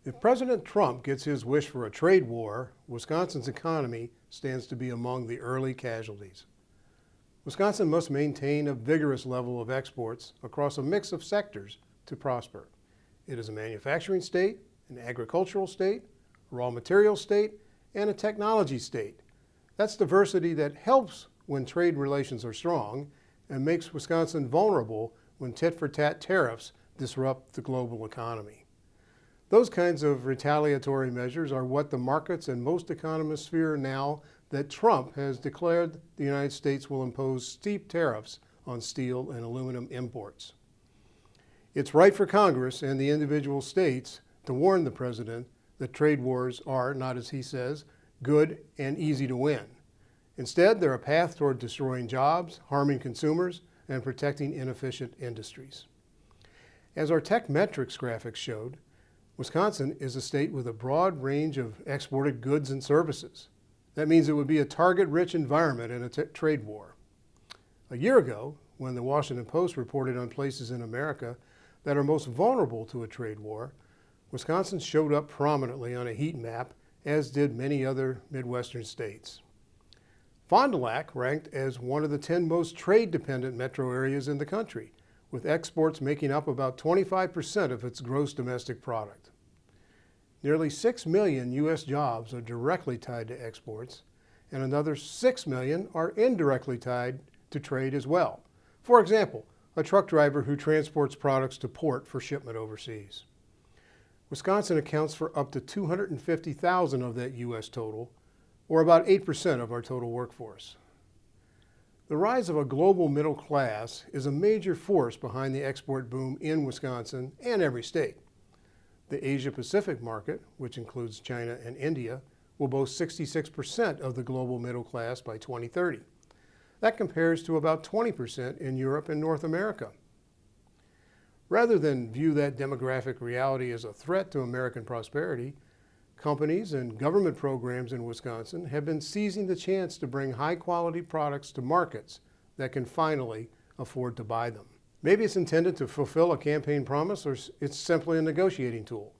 If President Trump gets his wish for a trade war, Wisconsin's economy stands to be among the early casualties. Wisconsin must maintain a vigorous level of exports across a mix of sectors to prosper. It is a manufacturing state, an agricultural state, a raw materials state, and a technology state. That's diversity that helps when trade relations are strong and makes Wisconsin vulnerable when tit-for-tat tariffs disrupt the global economy. Those kinds of retaliatory measures are what the markets and most economists fear now that Trump has declared the United States will impose steep tariffs on steel and aluminum imports. It's right for Congress and the individual states to warn the president that trade wars are, not as he says, good and easy to win. Instead, they're a path toward destroying jobs, harming consumers, and protecting inefficient industries. As our Tech Metrics graphics showed, Wisconsin is a state with a broad range of exported goods and services. That means it would be a target-rich environment in a trade war. A year ago, when the Washington Post reported on places in America that are most vulnerable to a trade war, Wisconsin showed up prominently on a heat map, as did many other Midwestern states. Fond du Lac ranked as one of the 10 most trade-dependent metro areas in the country, with exports making up about 25% of its gross domestic product. Nearly 6 million U.S. jobs are directly tied to exports, and another 6 million are indirectly tied to trade as well. For example, a truck driver who transports products to port for shipment overseas. Wisconsin accounts for up to 250,000 of that U.S. total, or about 8% of our total workforce. The rise of a global middle class is a major force behind the export boom in Wisconsin and every state. The Asia-Pacific market, which includes China and India, will boast 66% of the global middle class by 2030. That compares to about 20% in Europe and North America. Rather than view that demographic reality as a threat to American prosperity, companies and government programs in Wisconsin have been seizing the chance to bring high-quality products to markets that can finally afford to buy them. Maybe it's intended to fulfill a campaign promise, or it's simply a negotiating tool.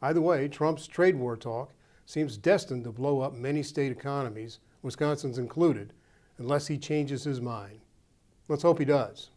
Either way, Trump's trade war talk seems destined to blow up many state economies, Wisconsin's included, unless he changes his mind. Let's hope he does.